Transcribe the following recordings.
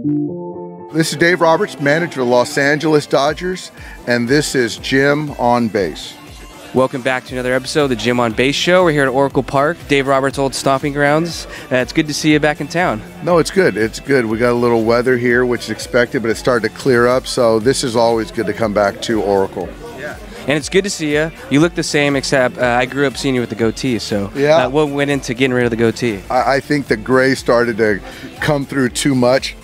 This is Dave Roberts, manager of the Los Angeles Dodgers, and this is Jim on Base. Welcome back to another episode of the Jim on Base Show. We're here at Oracle Park, Dave Roberts' old stomping grounds. It's good to see you back in town. No, it's good. It's good. We got a little weather here, which is expected, but it's starting to clear up, so this is always good to come back to Oracle. Yeah. And it's good to see you. You look the same, except I grew up seeing you with the goatee, so yeah. What went into getting rid of the goatee? I think the gray started to come through too much.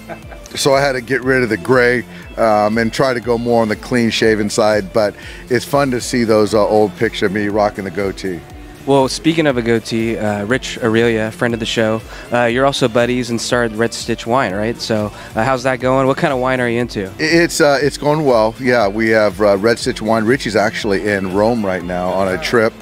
So I had to get rid of the gray and try to go more on the clean-shaven side. But it's fun to see those old pictures of me rocking the goatee. Well, speaking of a goatee, Rich Aurilia, friend of the show, you're also buddies and started Red Stitch Wine, right? So how's that going? What kind of wine are you into? It's going well. Yeah, we have Red Stitch Wine. Richie's actually in Rome right now on a trip.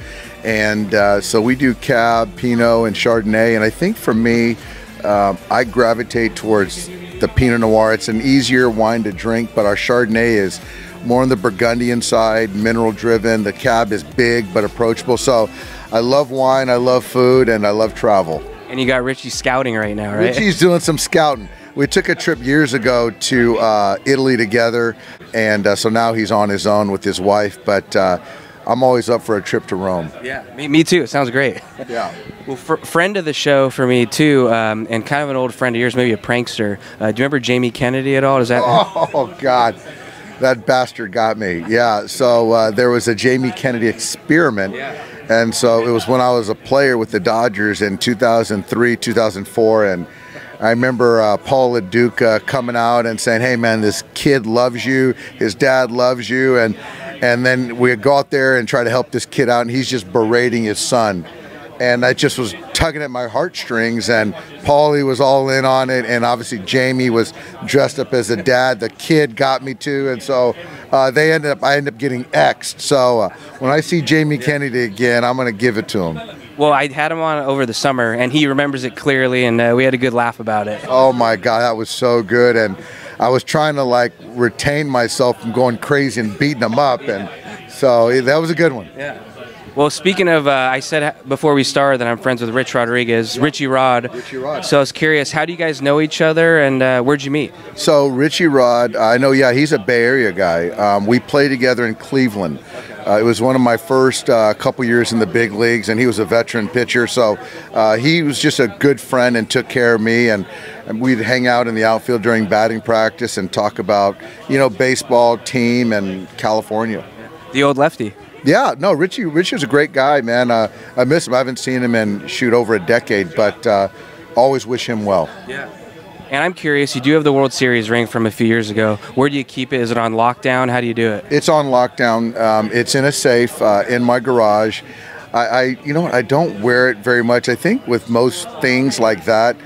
And so we do Cab, Pinot, and Chardonnay. And I think for me, I gravitate towards the Pinot Noir. It's an easier wine to drink, but our Chardonnay is more on the Burgundian side, mineral driven. The Cab is big but approachable. So I love wine, I love food, and I love travel. And you got Richie scouting right now, right? Richie's doing some scouting. We took a trip years ago to Italy together, and so now he's on his own with his wife, but I'm always up for a trip to Rome. Yeah, me too. It sounds great. Yeah. Well, friend of the show for me too, and kind of an old friend of yours, maybe a prankster. Do you remember Jamie Kennedy at all? Does that? Oh God, that bastard got me. Yeah. So there was a Jamie Kennedy experiment, and so it was when I was a player with the Dodgers in 2003, 2004, and I remember Paul LaDuca coming out and saying, "Hey man, this kid loves you. His dad loves you," and then we go out there and try to help this kid out, and he's just berating his son. And I just was tugging at my heartstrings, and Paulie was all in on it, and obviously Jamie was dressed up as a dad. The kid got me too, and so I ended up getting X'd. So when I see Jamie Kennedy again, I'm going to give it to him. Well, I had him on over the summer, and he remembers it clearly, and we had a good laugh about it. Oh my God, that was so good, and I was trying to like retain myself from going crazy and beating him up, and so that was a good one. Yeah. Well, speaking of, I said before we started that I'm friends with Rich Rodriguez, Richie Rod. Richie Rod. So I was curious, how do you guys know each other, and where'd you meet? So Richie Rod, I know, yeah, he's a Bay Area guy. We played together in Cleveland. It was one of my first couple years in the big leagues, and he was a veteran pitcher. So he was just a good friend and took care of me. And we'd hang out in the outfield during batting practice and talk about, baseball, team, and California. The old lefty. Yeah, no, Richie was a great guy, man. I miss him. I haven't seen him in, over a decade, but always wish him well. Yeah. And I'm curious, you do have the World Series ring from a few years ago. Where do you keep it? Is it on lockdown? How do you do it? It's on lockdown. It's in a safe in my garage. I don't wear it very much. I think with most things like that,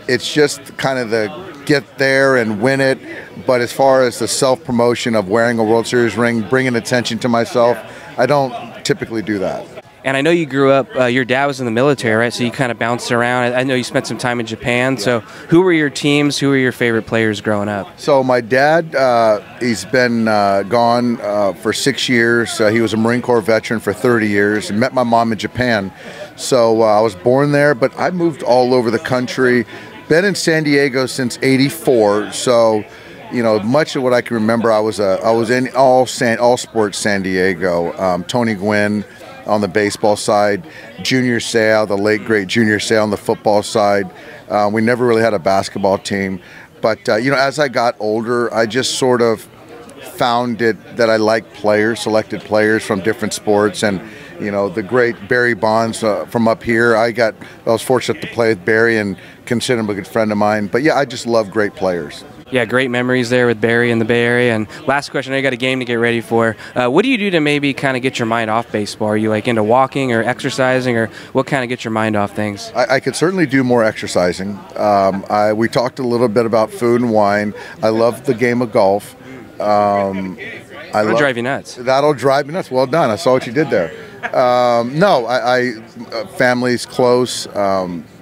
it's just kind of the get there and win it. But as far as the self-promotion of wearing a World Series ring, bringing attention to myself, I don't typically do that. And I know you grew up, your dad was in the military, right? So you kind of bounced around. I know you spent some time in Japan. So who were your teams? Who were your favorite players growing up? So my dad, he's been gone for 6 years. He was a Marine Corps veteran for 30 years. I met my mom in Japan. So I was born there, but I moved all over the country. Been in San Diego since '84. So much of what I can remember, I was in all sports San Diego. Tony Gwynn on the baseball side, Junior Seau, the late great Junior Seau on the football side. We never really had a basketball team, but as I got older, I just sort of found it that I liked selected players from different sports, and the great Barry Bonds from up here. I was fortunate to play with Barry and consider him a good friend of mine. But yeah, I just love great players. Yeah, great memories there with Barry in the Bay Area. And last question, I got a game to get ready for. What do you do to maybe kind of get your mind off baseball? Are you like into walking or exercising, or what kind of gets your mind off things? I could certainly do more exercising. We talked a little bit about food and wine. I love the game of golf. That'll drive you nuts. That'll drive me nuts. Well done. I saw what you did there. Family's close,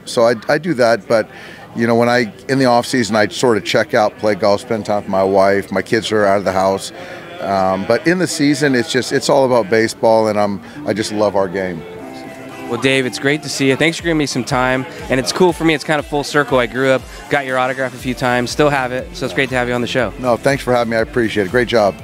so I do that. But when in the off season, I sort of check out, play golf, spend time with my wife. My kids are out of the house. But in the season, it's all about baseball, and I just love our game. Well, Dave, it's great to see you. Thanks for giving me some time. And it's cool for me. It's kind of full circle. I grew up, got your autograph a few times, still have it. So it's great to have you on the show. No, thanks for having me. I appreciate it. Great job.